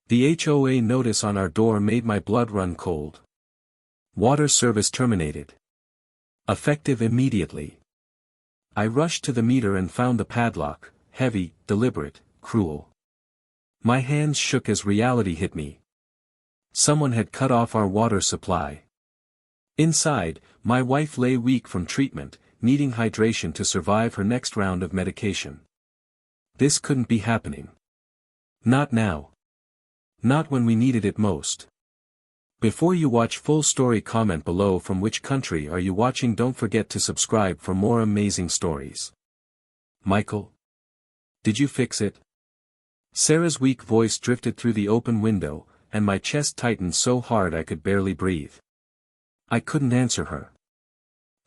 The HOA notice on our door made my blood run cold. Water service terminated. Effective immediately. I rushed to the meter and found the padlock, heavy, deliberate, cruel. My hands shook as reality hit me. Someone had cut off our water supply. Inside, my wife lay weak from treatment, needing hydration to survive her next round of medication. This couldn't be happening. Not now. Not when we needed it most. Before you watch full story, comment below from which country are you watching. Don't forget to subscribe for more amazing stories. Michael? Did you fix it? Sarah's weak voice drifted through the open window, and my chest tightened so hard I could barely breathe. I couldn't answer her.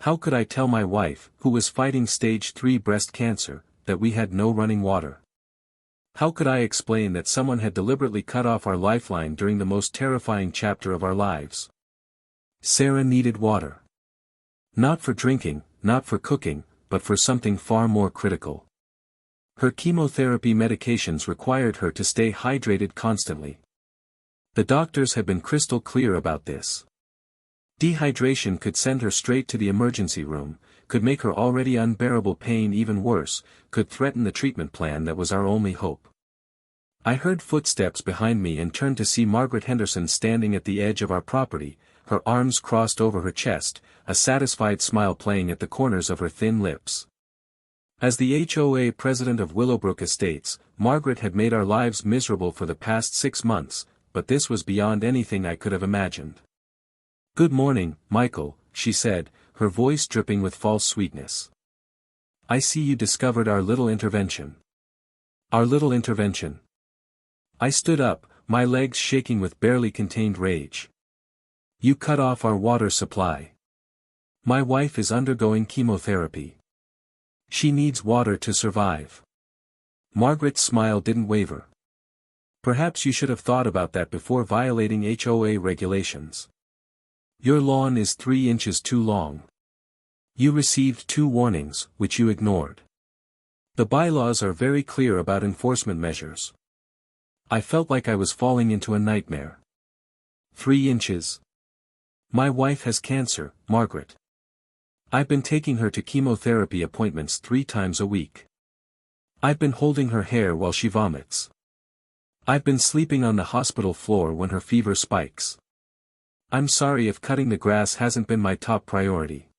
How could I tell my wife, who was fighting stage 3 breast cancer, that we had no running water? How could I explain that someone had deliberately cut off our lifeline during the most terrifying chapter of our lives? Sarah needed water. Not for drinking, not for cooking, but for something far more critical. Her chemotherapy medications required her to stay hydrated constantly. The doctors had been crystal clear about this. Dehydration could send her straight to the emergency room, could make her already unbearable pain even worse, could threaten the treatment plan that was our only hope. I heard footsteps behind me and turned to see Margaret Henderson standing at the edge of our property, her arms crossed over her chest, a satisfied smile playing at the corners of her thin lips. As the HOA president of Willowbrook Estates, Margaret had made our lives miserable for the past 6 months, but this was beyond anything I could have imagined. "Good morning, Michael," she said, her voice dripping with false sweetness. "I see you discovered our little intervention." Our little intervention. I stood up, my legs shaking with barely contained rage. "You cut off our water supply. My wife is undergoing chemotherapy. She needs water to survive." Margaret's smile didn't waver. "Perhaps you should have thought about that before violating HOA regulations. Your lawn is 3 inches too long. You received 2 warnings, which you ignored. The bylaws are very clear about enforcement measures." I felt like I was falling into a nightmare. 3 inches. My wife has cancer, Margaret. I've been taking her to chemotherapy appointments 3 times a week. I've been holding her hair while she vomits. I've been sleeping on the hospital floor when her fever spikes. I'm sorry if cutting the grass hasn't been my top priority.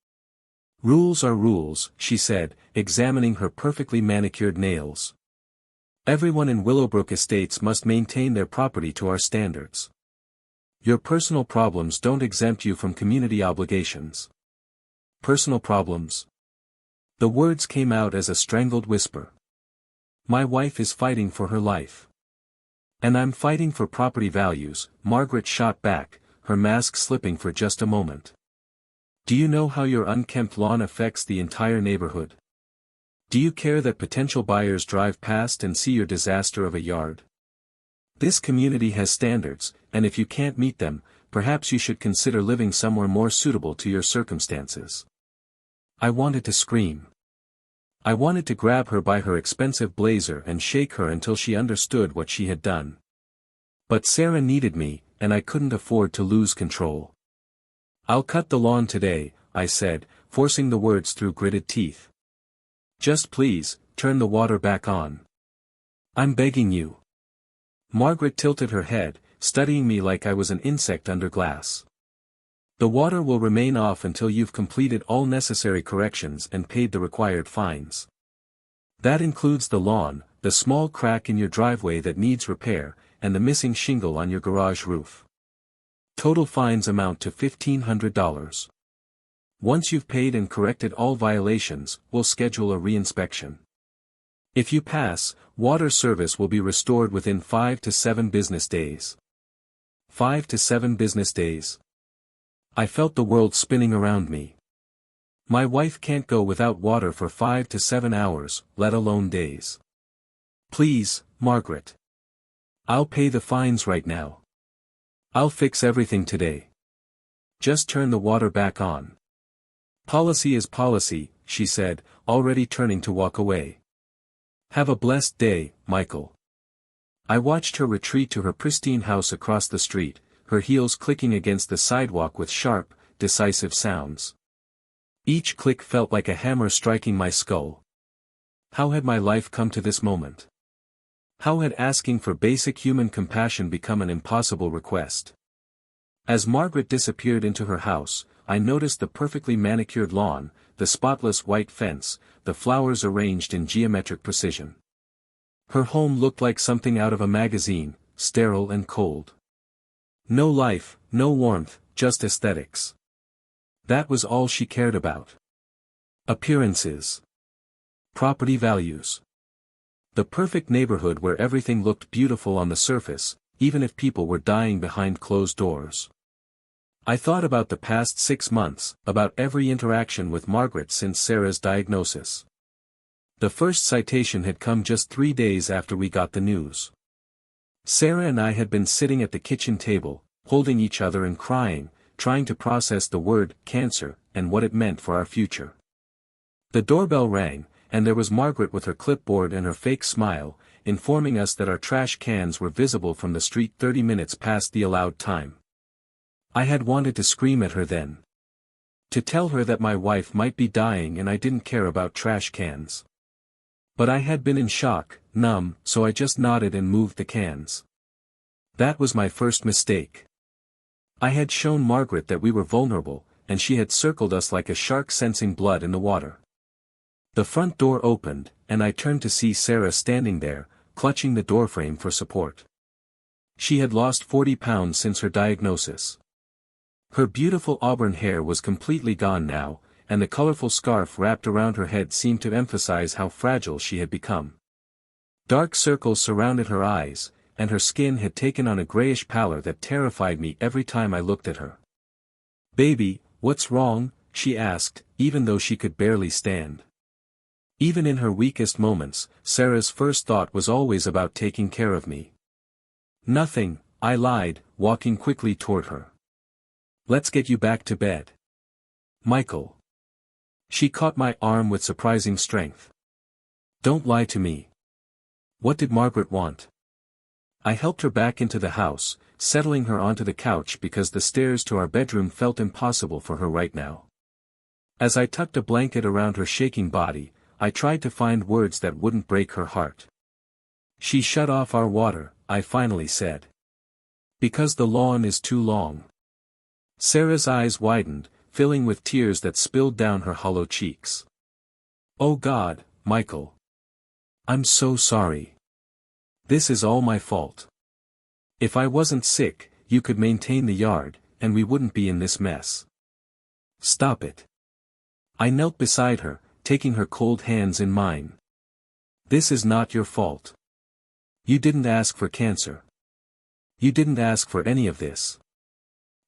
"Rules are rules," she said, examining her perfectly manicured nails. "Everyone in Willowbrook Estates must maintain their property to our standards. Your personal problems don't exempt you from community obligations." Personal problems? The words came out as a strangled whisper. My wife is fighting for her life. And I'm fighting for property values, Margaret shot back, her mask slipping for just a moment. "Do you know how your unkempt lawn affects the entire neighborhood? Do you care that potential buyers drive past and see your disaster of a yard? This community has standards, and if you can't meet them, perhaps you should consider living somewhere more suitable to your circumstances." I wanted to scream. I wanted to grab her by her expensive blazer and shake her until she understood what she had done. But Sarah needed me, and I couldn't afford to lose control. "I'll cut the lawn today," I said, forcing the words through gritted teeth. "Just please, turn the water back on. I'm begging you." Margaret tilted her head, studying me like I was an insect under glass. "The water will remain off until you've completed all necessary corrections and paid the required fines. That includes the lawn, the small crack in your driveway that needs repair, and the missing shingle on your garage roof. Total fines amount to $1,500. Once you've paid and corrected all violations, we'll schedule a reinspection. If you pass, water service will be restored within 5 to 7 business days." 5 to 7 business days. I felt the world spinning around me. My wife can't go without water for 5 to 7 hours, let alone days. "Please, Margaret. I'll pay the fines right now. I'll fix everything today. Just turn the water back on." "Policy is policy," she said, already turning to walk away. "Have a blessed day, Michael." I watched her retreat to her pristine house across the street, her heels clicking against the sidewalk with sharp, decisive sounds. Each click felt like a hammer striking my skull. How had my life come to this moment? How had asking for basic human compassion become an impossible request? As Margaret disappeared into her house, I noticed the perfectly manicured lawn, the spotless white fence, the flowers arranged in geometric precision. Her home looked like something out of a magazine, sterile and cold. No life, no warmth, just aesthetics. That was all she cared about. Appearances. Property values. The perfect neighborhood where everything looked beautiful on the surface, even if people were dying behind closed doors. I thought about the past 6 months, about every interaction with Margaret since Sarah's diagnosis. The first citation had come just 3 days after we got the news. Sarah and I had been sitting at the kitchen table, holding each other and crying, trying to process the word cancer and what it meant for our future. The doorbell rang, and there was Margaret with her clipboard and her fake smile, informing us that our trash cans were visible from the street 30 minutes past the allowed time. I had wanted to scream at her then. To tell her that my wife might be dying and I didn't care about trash cans. But I had been in shock, numb, so I just nodded and moved the cans. That was my first mistake. I had shown Margaret that we were vulnerable, and she had circled us like a shark sensing blood in the water. The front door opened, and I turned to see Sarah standing there, clutching the doorframe for support. She had lost 40 pounds since her diagnosis. Her beautiful auburn hair was completely gone now, and the colorful scarf wrapped around her head seemed to emphasize how fragile she had become. Dark circles surrounded her eyes, and her skin had taken on a grayish pallor that terrified me every time I looked at her. "Baby, what's wrong?" she asked, even though she could barely stand. Even in her weakest moments, Sarah's first thought was always about taking care of me. "Nothing," I lied, walking quickly toward her. "Let's get you back to bed." "Michael." She caught my arm with surprising strength. "Don't lie to me. What did Margaret want?" I helped her back into the house, settling her onto the couch because the stairs to our bedroom felt impossible for her right now. As I tucked a blanket around her shaking body, I tried to find words that wouldn't break her heart. "She shut off our water," I finally said. "Because the lawn is too long." Sarah's eyes widened, filling with tears that spilled down her hollow cheeks. "Oh God, Michael. I'm so sorry. This is all my fault. If I wasn't sick, you could maintain the yard, and we wouldn't be in this mess. Stop it." I knelt beside her, taking her cold hands in mine. "This is not your fault. You didn't ask for cancer. You didn't ask for any of this.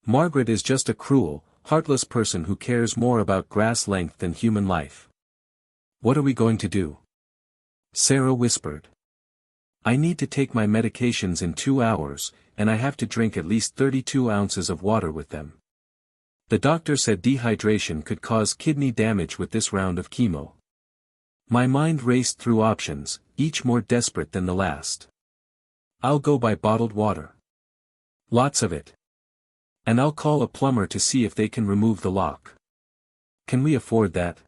Margaret is just a cruel, heartless person who cares more about grass length than human life. What are we going to do?" Sarah whispered. "I need to take my medications in 2 hours, and I have to drink at least 32 ounces of water with them. The doctor said dehydration could cause kidney damage with this round of chemo." My mind raced through options, each more desperate than the last. "I'll go buy bottled water. Lots of it. And I'll call a plumber to see if they can remove the lock. Can we afford that?"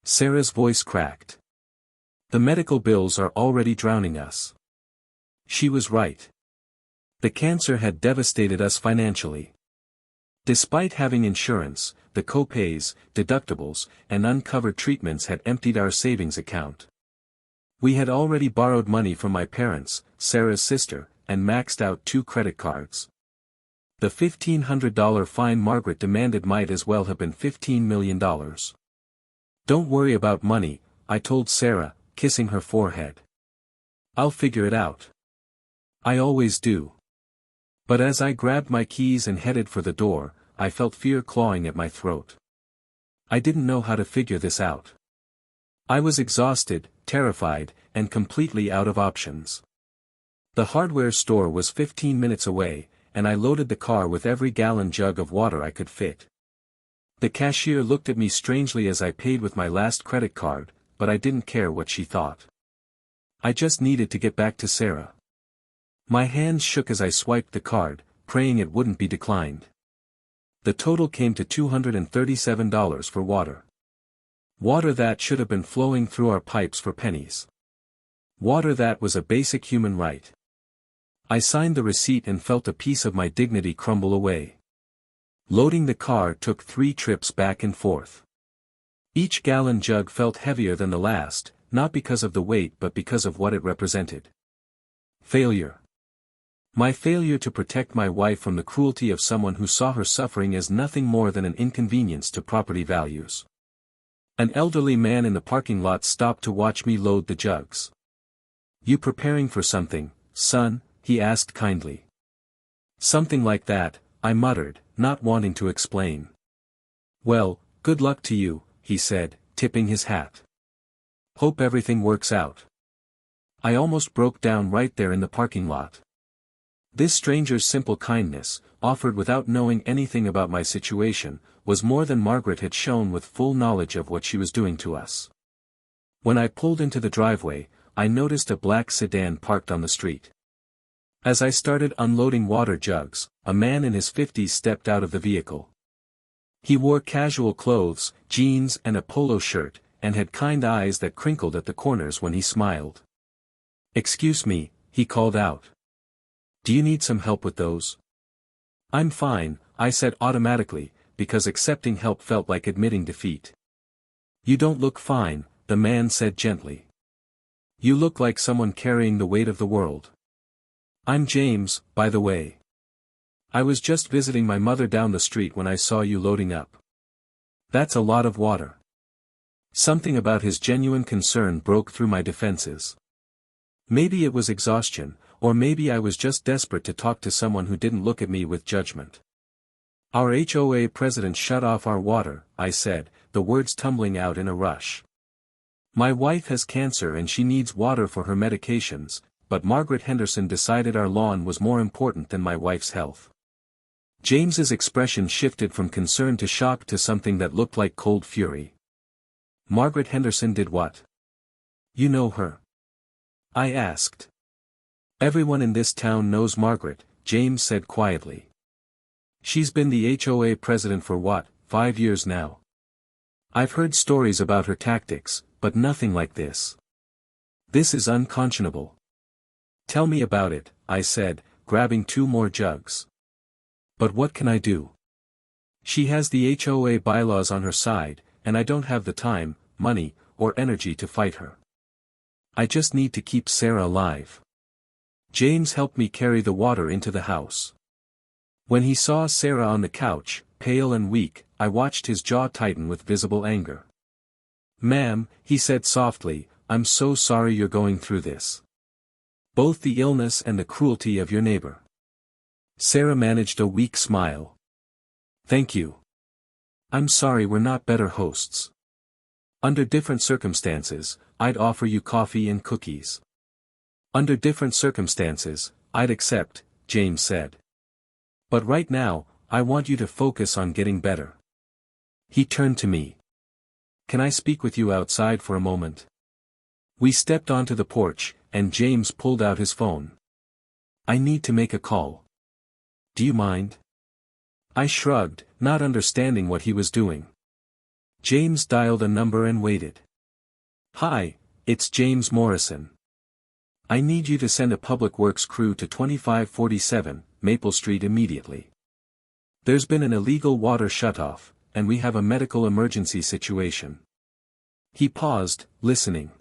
Sarah's voice cracked. "The medical bills are already drowning us." She was right. The cancer had devastated us financially. Despite having insurance, the co-pays, deductibles, and uncovered treatments had emptied our savings account. We had already borrowed money from my parents, Sarah's sister, and maxed out 2 credit cards. The $1,500 fine Margaret demanded might as well have been $15 million. "Don't worry about money," I told Sarah, kissing her forehead. "I'll figure it out. I always do." But as I grabbed my keys and headed for the door, I felt fear clawing at my throat. I didn't know how to figure this out. I was exhausted, terrified, and completely out of options. The hardware store was 15 minutes away, and I loaded the car with every gallon jug of water I could fit. The cashier looked at me strangely as I paid with my last credit card, but I didn't care what she thought. I just needed to get back to Sarah. My hands shook as I swiped the card, praying it wouldn't be declined. The total came to $237 for water. Water that should have been flowing through our pipes for pennies. Water that was a basic human right. I signed the receipt and felt a piece of my dignity crumble away. Loading the car took 3 trips back and forth. Each gallon jug felt heavier than the last, not because of the weight but because of what it represented. Failure. My failure to protect my wife from the cruelty of someone who saw her suffering as nothing more than an inconvenience to property values. An elderly man in the parking lot stopped to watch me load the jugs. "You preparing for something, son?" he asked kindly. "Something like that," I muttered, not wanting to explain. "Well, good luck to you," he said, tipping his hat. "Hope everything works out." I almost broke down right there in the parking lot. This stranger's simple kindness, offered without knowing anything about my situation, was more than Margaret had shown with full knowledge of what she was doing to us. When I pulled into the driveway, I noticed a black sedan parked on the street. As I started unloading water jugs, a man in his 50s stepped out of the vehicle. He wore casual clothes, jeans and a polo shirt, and had kind eyes that crinkled at the corners when he smiled. "Excuse me," he called out. "Do you need some help with those?" "I'm fine," I said automatically, because accepting help felt like admitting defeat. "You don't look fine," the man said gently. "You look like someone carrying the weight of the world." "I'm James, by the way. I was just visiting my mother down the street when I saw you loading up." "That's a lot of water." Something about his genuine concern broke through my defenses. Maybe it was exhaustion, or maybe I was just desperate to talk to someone who didn't look at me with judgment. "Our HOA president shut off our water," I said, the words tumbling out in a rush. "My wife has cancer and she needs water for her medications, but Margaret Henderson decided our lawn was more important than my wife's health." James's expression shifted from concern to shock to something that looked like cold fury. "Margaret Henderson did what?" "You know her?" I asked. "Everyone in this town knows Margaret," James said quietly. "She's been the HOA president for 5 years now. I've heard stories about her tactics, but nothing like this. This is unconscionable." "Tell me about it," I said, grabbing 2 more jugs. "But what can I do? She has the HOA bylaws on her side, and I don't have the time, money, or energy to fight her. I just need to keep Sarah alive." James helped me carry the water into the house. When he saw Sarah on the couch, pale and weak, I watched his jaw tighten with visible anger. "Ma'am," he said softly, "I'm so sorry you're going through this. Both the illness and the cruelty of your neighbor." Sarah managed a weak smile. "Thank you. I'm sorry we're not better hosts. Under different circumstances, I'd offer you coffee and cookies." "Under different circumstances, I'd accept," James said. "But right now, I want you to focus on getting better." He turned to me. "Can I speak with you outside for a moment?" We stepped onto the porch, and James pulled out his phone. "I need to make a call. Do you mind?" I shrugged, not understanding what he was doing. James dialed a number and waited. "Hi, it's James Morrison. I need you to send a public works crew to 2547, Maple Street immediately. There's been an illegal water shutoff, and we have a medical emergency situation." He paused, listening.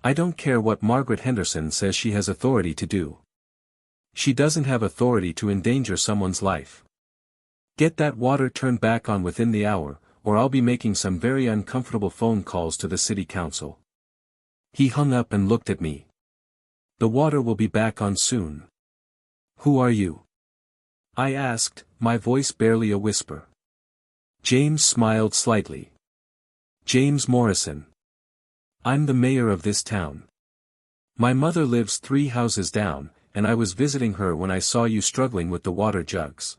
"I don't care what Margaret Henderson says she has authority to do. She doesn't have authority to endanger someone's life. Get that water turned back on within the hour, or I'll be making some very uncomfortable phone calls to the city council." He hung up and looked at me. "The water will be back on soon." "Who are you?" I asked, my voice barely a whisper. James smiled slightly. "James Morrison. I'm the mayor of this town. My mother lives 3 houses down, and I was visiting her when I saw you struggling with the water jugs.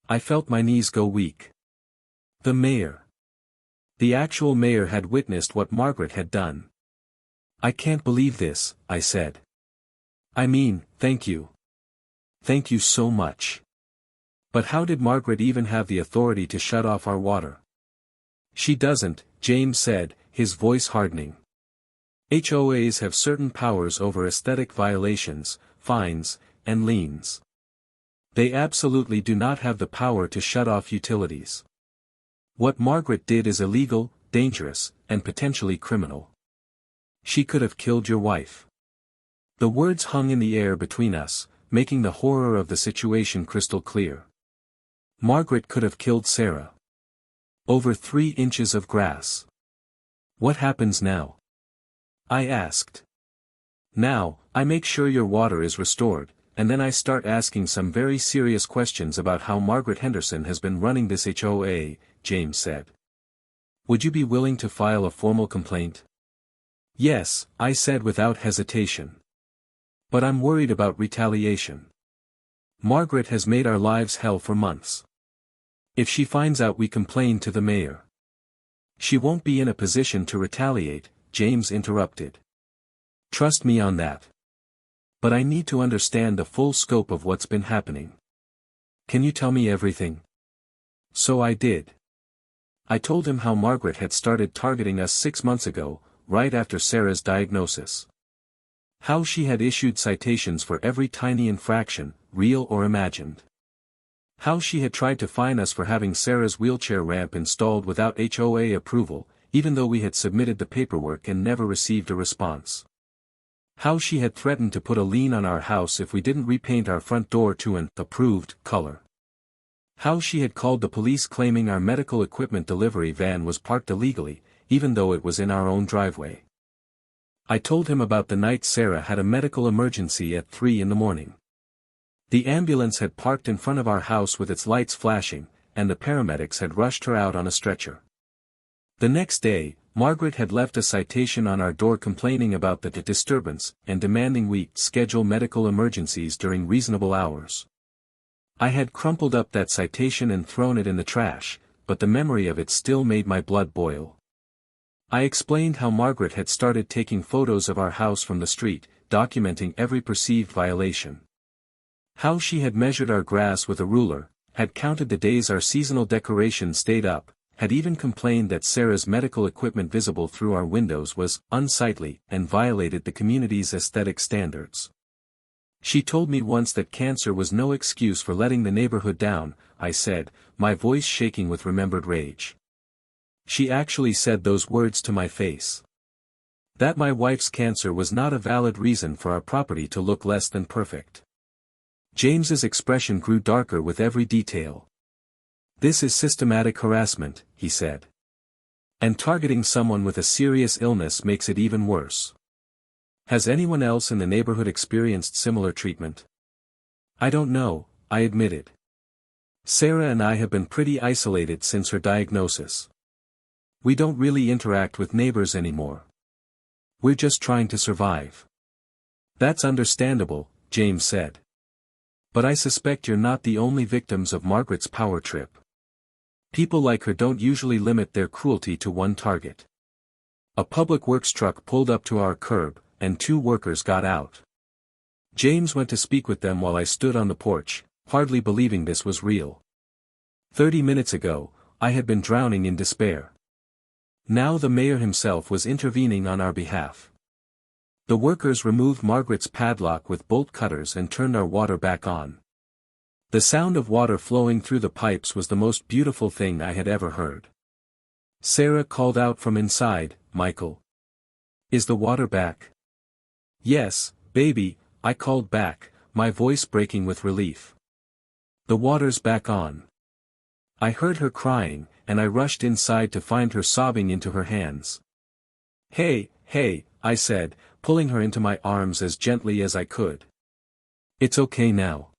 I felt my knees go weak." The mayor. The actual mayor had witnessed what Margaret had done. "I can't believe this," I said. I mean, thank you. Thank you so much. But how did Margaret even have the authority to shut off our water? She doesn't, James said, his voice hardening. HOAs have certain powers over aesthetic violations, fines, and liens. They absolutely do not have the power to shut off utilities. What Margaret did is illegal, dangerous, and potentially criminal. She could have killed your wife. The words hung in the air between us, making the horror of the situation crystal clear. Margaret could have killed Sarah. Over 3 inches of grass. What happens now? I asked. Now, I make sure your water is restored, and then I start asking some very serious questions about how Margaret Henderson has been running this HOA, James said. Would you be willing to file a formal complaint? Yes, I said without hesitation. But I'm worried about retaliation. Margaret has made our lives hell for months. If she finds out we complained to the mayor. She won't be in a position to retaliate, James interrupted. Trust me on that. But I need to understand the full scope of what's been happening. Can you tell me everything? So I did. I told him how Margaret had started targeting us 6 months ago, right after Sarah's diagnosis. How she had issued citations for every tiny infraction, real or imagined. How she had tried to fine us for having Sarah's wheelchair ramp installed without HOA approval, even though we had submitted the paperwork and never received a response. How she had threatened to put a lien on our house if we didn't repaint our front door to an approved color. How she had called the police claiming our medical equipment delivery van was parked illegally, even though it was in our own driveway. I told him about the night Sarah had a medical emergency at 3 in the morning. The ambulance had parked in front of our house with its lights flashing, and the paramedics had rushed her out on a stretcher. The next day, Margaret had left a citation on our door complaining about the disturbance and demanding we schedule medical emergencies during reasonable hours. I had crumpled up that citation and thrown it in the trash, but the memory of it still made my blood boil. I explained how Margaret had started taking photos of our house from the street, documenting every perceived violation. How she had measured our grass with a ruler, had counted the days our seasonal decorations stayed up, had even complained that Sarah's medical equipment visible through our windows was unsightly and violated the community's aesthetic standards. She told me once that cancer was no excuse for letting the neighborhood down, I said, my voice shaking with remembered rage. She actually said those words to my face. That my wife's cancer was not a valid reason for our property to look less than perfect. James's expression grew darker with every detail. This is systematic harassment, he said. And targeting someone with a serious illness makes it even worse. Has anyone else in the neighborhood experienced similar treatment? I don't know, I admitted. Sarah and I have been pretty isolated since her diagnosis. We don't really interact with neighbors anymore. We're just trying to survive. That's understandable, James said. But I suspect you're not the only victims of Margaret's power trip. People like her don't usually limit their cruelty to one target. A public works truck pulled up to our curb, and 2 workers got out. James went to speak with them while I stood on the porch, hardly believing this was real. 30 minutes ago, I had been drowning in despair. Now the mayor himself was intervening on our behalf. The workers removed Margaret's padlock with bolt cutters and turned our water back on. The sound of water flowing through the pipes was the most beautiful thing I had ever heard. Sarah called out from inside, Michael. Is the water back? Yes, baby, I called back, my voice breaking with relief. The water's back on. I heard her crying, and I rushed inside to find her sobbing into her hands. Hey, I said, pulling her into my arms as gently as I could. It's okay now.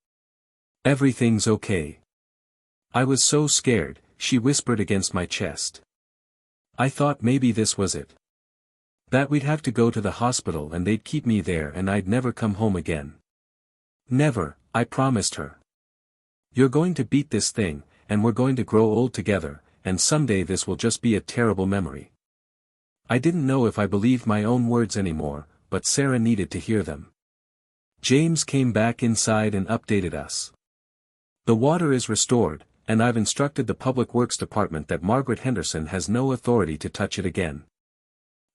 Everything's okay. I was so scared, she whispered against my chest. I thought maybe this was it. That we'd have to go to the hospital and they'd keep me there and I'd never come home again. Never, I promised her. You're going to beat this thing, and we're going to grow old together, and someday this will just be a terrible memory. I didn't know if I believed my own words anymore, but Sarah needed to hear them. James came back inside and updated us. The water is restored, and I've instructed the Public Works Department that Margaret Henderson has no authority to touch it again.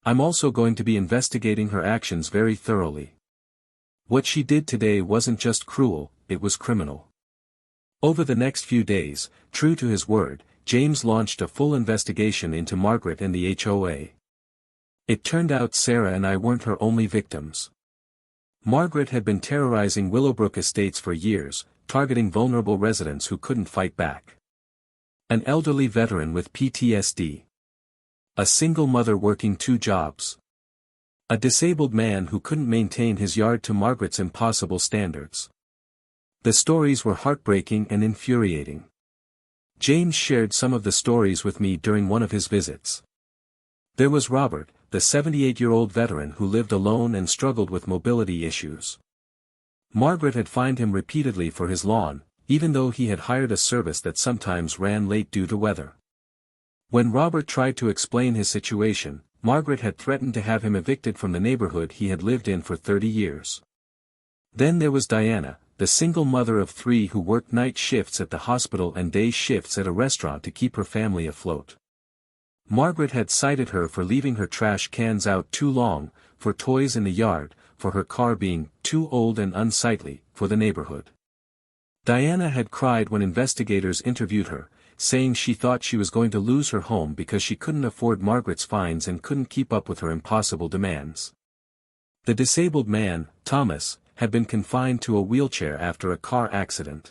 I'm also going to be investigating her actions very thoroughly. What she did today wasn't just cruel, it was criminal. Over the next few days, true to his word, James launched a full investigation into Margaret and the HOA. It turned out Sarah and I weren't her only victims. Margaret had been terrorizing Willowbrook Estates for years, targeting vulnerable residents who couldn't fight back. An elderly veteran with PTSD. A single mother working 2 jobs. A disabled man who couldn't maintain his yard to Margaret's impossible standards. The stories were heartbreaking and infuriating. James shared some of the stories with me during one of his visits. There was Robert, the 78-year-old veteran who lived alone and struggled with mobility issues. Margaret had fined him repeatedly for his lawn, even though he had hired a service that sometimes ran late due to weather. When Robert tried to explain his situation, Margaret had threatened to have him evicted from the neighborhood he had lived in for 30 years. Then there was Diana, the single mother of 3 who worked night shifts at the hospital and day shifts at a restaurant to keep her family afloat. Margaret had cited her for leaving her trash cans out too long, for toys in the yard, for her car being too old and unsightly for the neighborhood. Diana had cried when investigators interviewed her, saying she thought she was going to lose her home because she couldn't afford Margaret's fines and couldn't keep up with her impossible demands. The disabled man, Thomas, had been confined to a wheelchair after a car accident.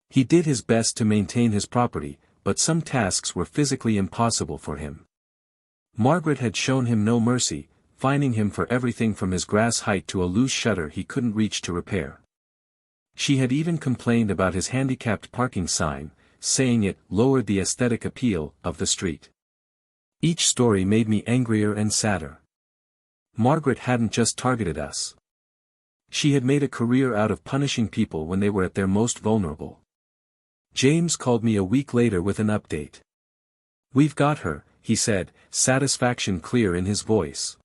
He did his best to maintain his property, but some tasks were physically impossible for him. Margaret had shown him no mercy, fining him for everything from his grass height to a loose shutter he couldn't reach to repair. She had even complained about his handicapped parking sign, saying it lowered the aesthetic appeal of the street. Each story made me angrier and sadder. Margaret hadn't just targeted us. She had made a career out of punishing people when they were at their most vulnerable. James called me a week later with an update. "We've got her," he said, satisfaction clear in his voice.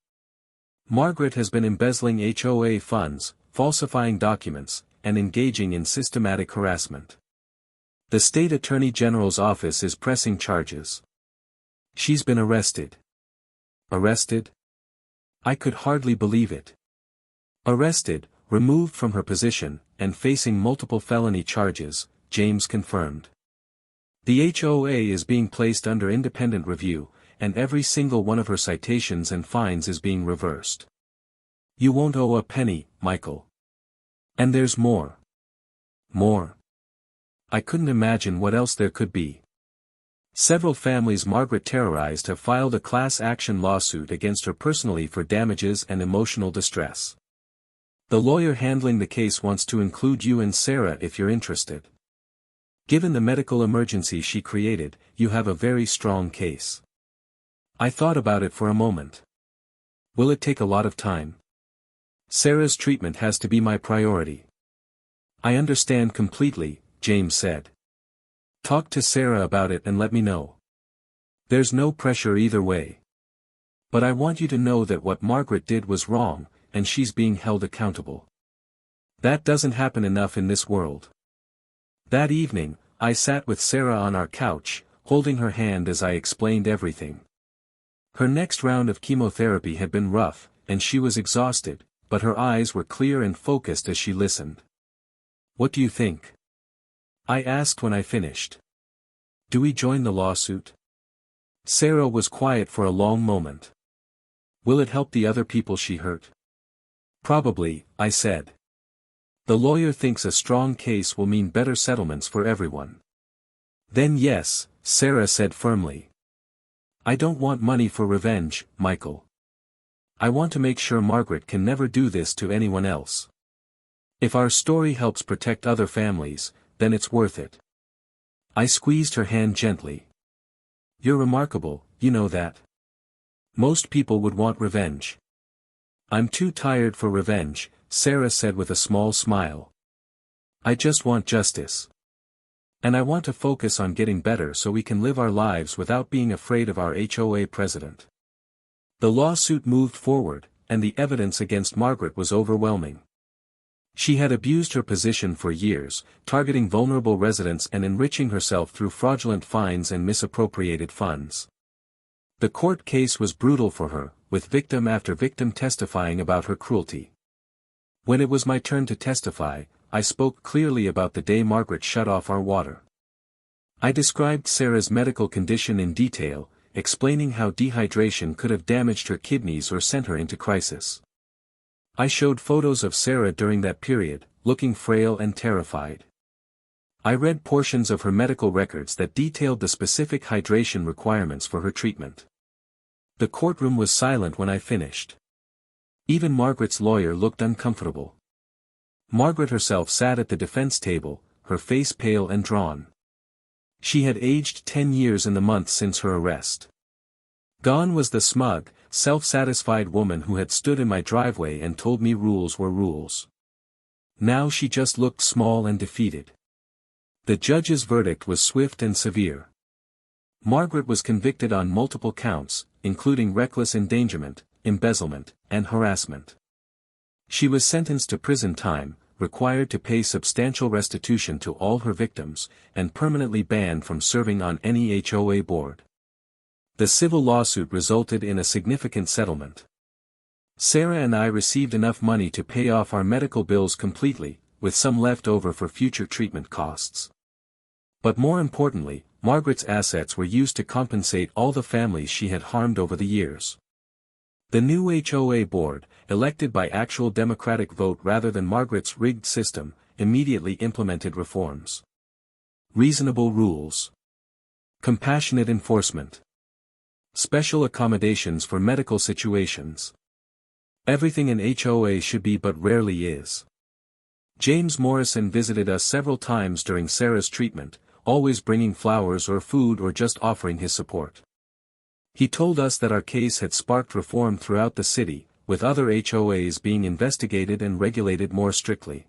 "Margaret has been embezzling HOA funds, falsifying documents, and engaging in systematic harassment. The State Attorney General's office is pressing charges. She's been arrested." Arrested? I could hardly believe it. Arrested, removed from her position, and facing multiple felony charges, James confirmed. The HOA is being placed under independent review, and every single one of her citations and fines is being reversed. You won't owe a penny, Michael. And there's more. More. I couldn't imagine what else there could be. Several families Margaret terrorized have filed a class action lawsuit against her personally for damages and emotional distress. The lawyer handling the case wants to include you and Sarah if you're interested. Given the medical emergency she created, you have a very strong case. I thought about it for a moment. Will it take a lot of time? Sarah's treatment has to be my priority. I understand completely, James said. Talk to Sarah about it and let me know. There's no pressure either way. But I want you to know that what Margaret did was wrong, and she's being held accountable. That doesn't happen enough in this world. That evening, I sat with Sarah on our couch, holding her hand as I explained everything. Her next round of chemotherapy had been rough, and she was exhausted, but her eyes were clear and focused as she listened. What do you think? I asked when I finished. Do we join the lawsuit? Sarah was quiet for a long moment. Will it help the other people she hurt? Probably, I said. The lawyer thinks a strong case will mean better settlements for everyone. Then yes, Sarah said firmly. I don't want money for revenge, Michael. I want to make sure Margaret can never do this to anyone else. If our story helps protect other families, then it's worth it. I squeezed her hand gently. You're remarkable, you know that. Most people would want revenge. I'm too tired for revenge, Sarah said with a small smile. I just want justice. And I want to focus on getting better so we can live our lives without being afraid of our HOA president. The lawsuit moved forward, and the evidence against Margaret was overwhelming. She had abused her position for years, targeting vulnerable residents and enriching herself through fraudulent fines and misappropriated funds. The court case was brutal for her, with victim after victim testifying about her cruelty. When it was my turn to testify, I spoke clearly about the day Margaret shut off our water. I described Sarah's medical condition in detail, explaining how dehydration could have damaged her kidneys or sent her into crisis. I showed photos of Sarah during that period, looking frail and terrified. I read portions of her medical records that detailed the specific hydration requirements for her treatment. The courtroom was silent when I finished. Even Margaret's lawyer looked uncomfortable. Margaret herself sat at the defense table, her face pale and drawn. She had aged 10 years in the months since her arrest. Gone was the smug, self-satisfied woman who had stood in my driveway and told me rules were rules. Now she just looked small and defeated. The judge's verdict was swift and severe. Margaret was convicted on multiple counts, including reckless endangerment, embezzlement, and harassment. She was sentenced to prison time, required to pay substantial restitution to all her victims, and permanently banned from serving on any HOA board. The civil lawsuit resulted in a significant settlement. Sarah and I received enough money to pay off our medical bills completely, with some left over for future treatment costs. But more importantly, Margaret's assets were used to compensate all the families she had harmed over the years. The new HOA board, elected by actual democratic vote rather than Margaret's rigged system, immediately implemented reforms. Reasonable rules. Compassionate enforcement. Special accommodations for medical situations. Everything an HOA should be but rarely is. James Morrison visited us several times during Sarah's treatment, always bringing flowers or food or just offering his support. He told us that our case had sparked reform throughout the city, with other HOAs being investigated and regulated more strictly.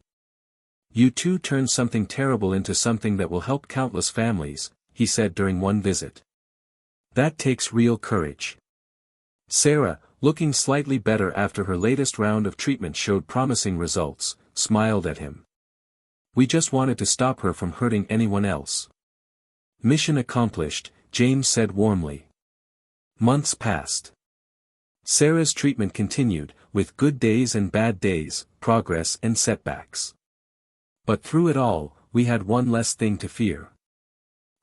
You too turned something terrible into something that will help countless families, he said during one visit. That takes real courage. Sarah, looking slightly better after her latest round of treatment showed promising results, smiled at him. We just wanted to stop her from hurting anyone else. Mission accomplished, James said warmly. Months passed. Sarah's treatment continued, with good days and bad days, progress and setbacks. But through it all, we had one less thing to fear.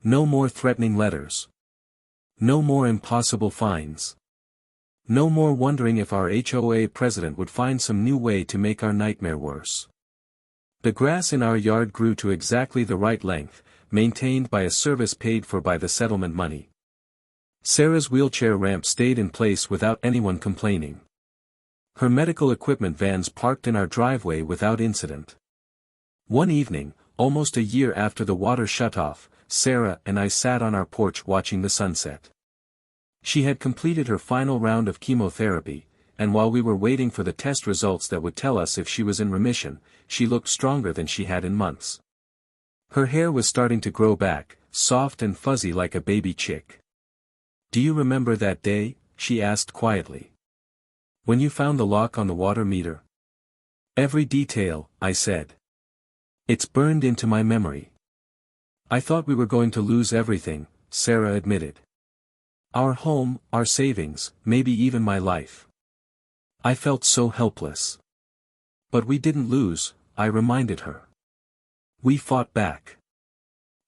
No more threatening letters. No more impossible fines. No more wondering if our HOA president would find some new way to make our nightmare worse. The grass in our yard grew to exactly the right length, maintained by a service paid for by the settlement money. Sarah's wheelchair ramp stayed in place without anyone complaining. Her medical equipment vans parked in our driveway without incident. One evening, almost a year after the water shut off, Sarah and I sat on our porch watching the sunset. She had completed her final round of chemotherapy, and while we were waiting for the test results that would tell us if she was in remission, she looked stronger than she had in months. Her hair was starting to grow back, soft and fuzzy like a baby chick. Do you remember that day? She asked quietly. When you found the lock on the water meter? Every detail, I said. It's burned into my memory. I thought we were going to lose everything, Sarah admitted. Our home, our savings, maybe even my life. I felt so helpless. But we didn't lose, I reminded her. We fought back.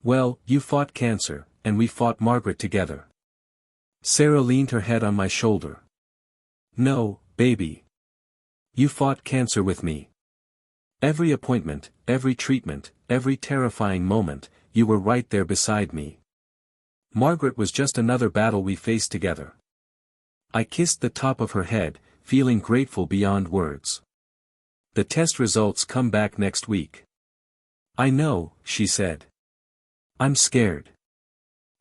Well, you fought cancer, and we fought Margaret together. Sarah leaned her head on my shoulder. No, baby. You fought cancer with me. Every appointment, every treatment, every terrifying moment, you were right there beside me. Margaret was just another battle we faced together. I kissed the top of her head, feeling grateful beyond words. The test results come back next week. I know, she said. I'm scared.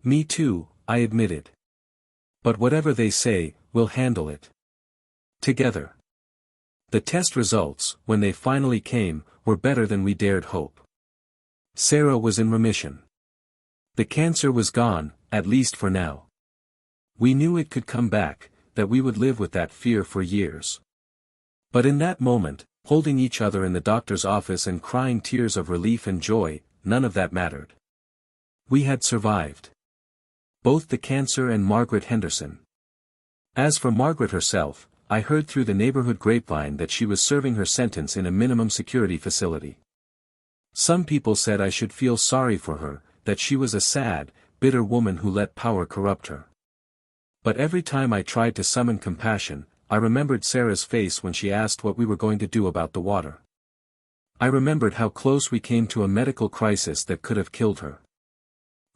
Me too, I admitted. But whatever they say, we'll handle it. Together. The test results, when they finally came, were better than we dared hope. Sarah was in remission. The cancer was gone, at least for now. We knew it could come back, that we would live with that fear for years. But in that moment, holding each other in the doctor's office and crying tears of relief and joy, none of that mattered. We had survived. Both the cancer and Margaret Henderson. As for Margaret herself, I heard through the neighborhood grapevine that she was serving her sentence in a minimum security facility. Some people said I should feel sorry for her, that she was a sad, bitter woman who let power corrupt her. But every time I tried to summon compassion, I remembered Sarah's face when she asked what we were going to do about the water. I remembered how close we came to a medical crisis that could have killed her.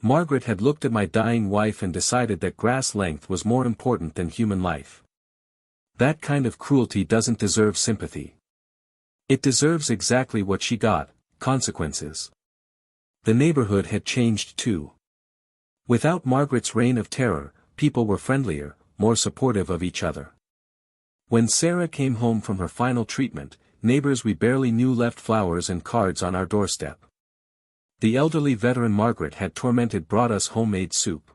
Margaret had looked at my dying wife and decided that grass length was more important than human life. That kind of cruelty doesn't deserve sympathy. It deserves exactly what she got, consequences. The neighborhood had changed too. Without Margaret's reign of terror, people were friendlier, more supportive of each other. When Sarah came home from her final treatment, neighbors we barely knew left flowers and cards on our doorstep. The elderly veteran Margaret had tormented brought us homemade soup.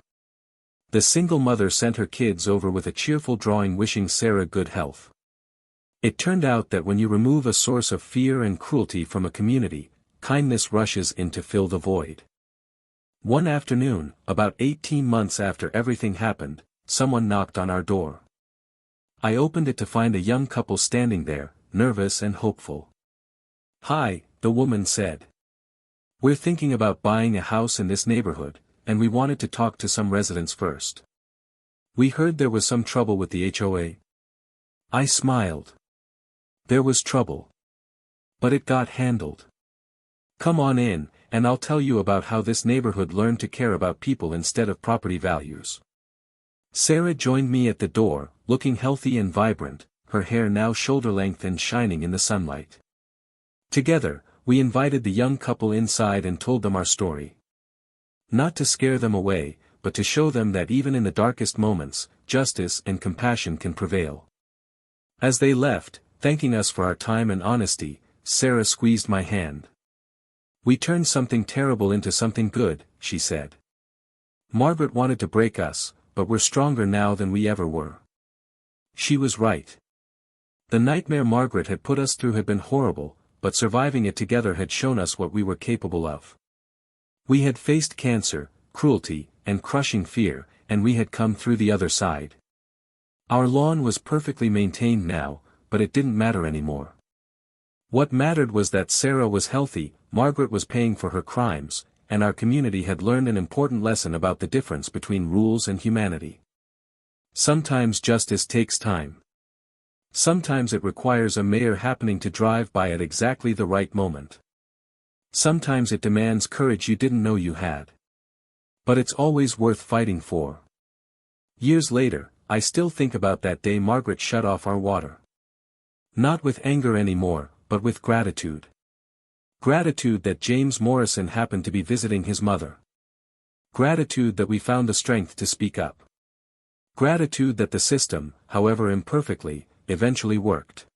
The single mother sent her kids over with a cheerful drawing wishing Sarah good health. It turned out that when you remove a source of fear and cruelty from a community, kindness rushes in to fill the void. One afternoon, about 18 months after everything happened, someone knocked on our door. I opened it to find a young couple standing there, nervous and hopeful. "Hi," the woman said. "We're thinking about buying a house in this neighborhood, and we wanted to talk to some residents first. We heard there was some trouble with the HOA." I smiled. There was trouble. But it got handled. "Come on in, and I'll tell you about how this neighborhood learned to care about people instead of property values." Sarah joined me at the door, looking healthy and vibrant, her hair now shoulder-length and shining in the sunlight. Together, we invited the young couple inside and told them our story. Not to scare them away, but to show them that even in the darkest moments, justice and compassion can prevail. As they left, thanking us for our time and honesty, Sarah squeezed my hand. "We turned something terrible into something good," she said. "Margaret wanted to break us, but we're stronger now than we ever were." She was right. The nightmare Margaret had put us through had been horrible, but surviving it together had shown us what we were capable of. We had faced cancer, cruelty, and crushing fear, and we had come through the other side. Our lawn was perfectly maintained now, but it didn't matter anymore. What mattered was that Sarah was healthy, Margaret was paying for her crimes, and our community had learned an important lesson about the difference between rules and humanity. Sometimes justice takes time. Sometimes it requires a mayor happening to drive by at exactly the right moment. Sometimes it demands courage you didn't know you had. But it's always worth fighting for. Years later, I still think about that day Margaret shut off our water. Not with anger anymore, but with gratitude. Gratitude that James Morrison happened to be visiting his mother. Gratitude that we found the strength to speak up. Gratitude that the system, however imperfectly, eventually worked.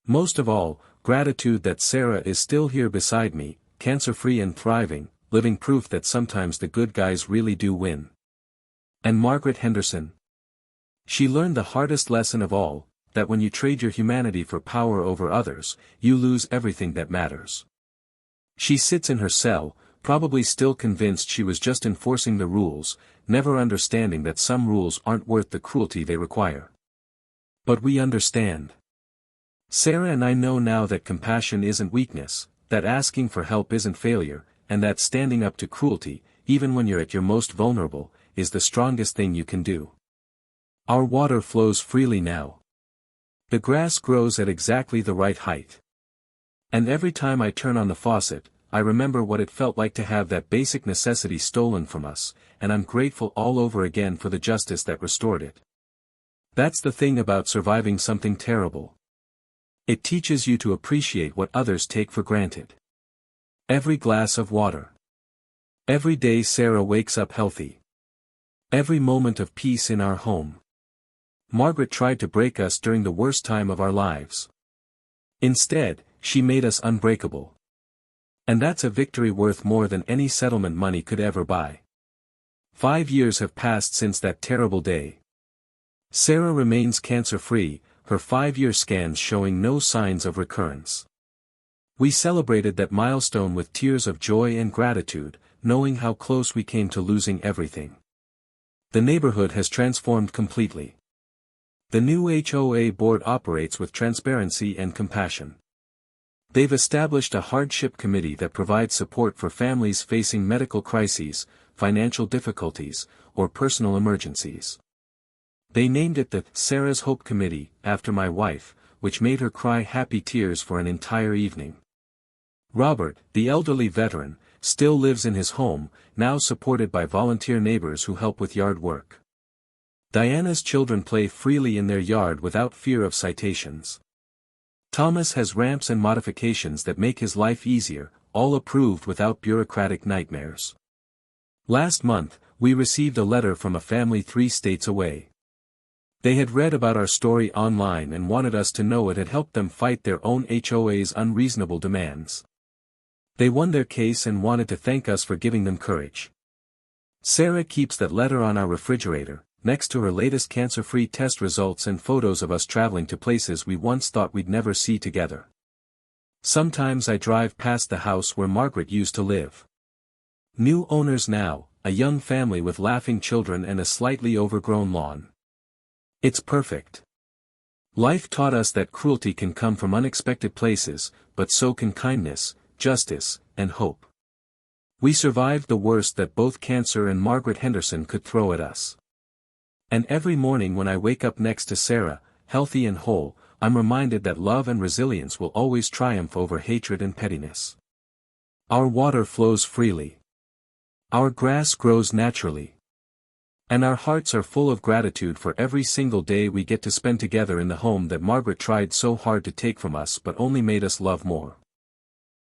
Most of all, gratitude that Sarah is still here beside me, cancer-free and thriving, living proof that sometimes the good guys really do win. And Margaret Henderson? She learned the hardest lesson of all, that when you trade your humanity for power over others, you lose everything that matters. She sits in her cell, probably still convinced she was just enforcing the rules, never understanding that some rules aren't worth the cruelty they require. But we understand. Sarah and I know now that compassion isn't weakness, that asking for help isn't failure, and that standing up to cruelty, even when you're at your most vulnerable, is the strongest thing you can do. Our water flows freely now. The grass grows at exactly the right height. And every time I turn on the faucet, I remember what it felt like to have that basic necessity stolen from us, and I'm grateful all over again for the justice that restored it. That's the thing about surviving something terrible. It teaches you to appreciate what others take for granted. Every glass of water. Every day Sarah wakes up healthy. Every moment of peace in our home. Margaret tried to break us during the worst time of our lives. Instead, she made us unbreakable. And that's a victory worth more than any settlement money could ever buy. 5 years have passed since that terrible day. Sarah remains cancer-free, her 5-year scans showing no signs of recurrence. We celebrated that milestone with tears of joy and gratitude, knowing how close we came to losing everything. The neighborhood has transformed completely. The new HOA board operates with transparency and compassion. They've established a hardship committee that provides support for families facing medical crises, financial difficulties, or personal emergencies. They named it the Sarah's Hope Committee, after my wife, which made her cry happy tears for an entire evening. Robert, the elderly veteran, still lives in his home, now supported by volunteer neighbors who help with yard work. Diana's children play freely in their yard without fear of citations. Thomas has ramps and modifications that make his life easier, all approved without bureaucratic nightmares. Last month, we received a letter from a family 3 states away. They had read about our story online and wanted us to know it had helped them fight their own HOA's unreasonable demands. They won their case and wanted to thank us for giving them courage. Sarah keeps that letter on our refrigerator, next to her latest cancer-free test results and photos of us traveling to places we once thought we'd never see together. Sometimes I drive past the house where Margaret used to live. New owners now, a young family with laughing children and a slightly overgrown lawn. It's perfect. Life taught us that cruelty can come from unexpected places, but so can kindness, justice, and hope. We survived the worst that both cancer and Margaret Henderson could throw at us. And every morning when I wake up next to Sarah, healthy and whole, I'm reminded that love and resilience will always triumph over hatred and pettiness. Our water flows freely. Our grass grows naturally. And our hearts are full of gratitude for every single day we get to spend together in the home that Margaret tried so hard to take from us but only made us love more.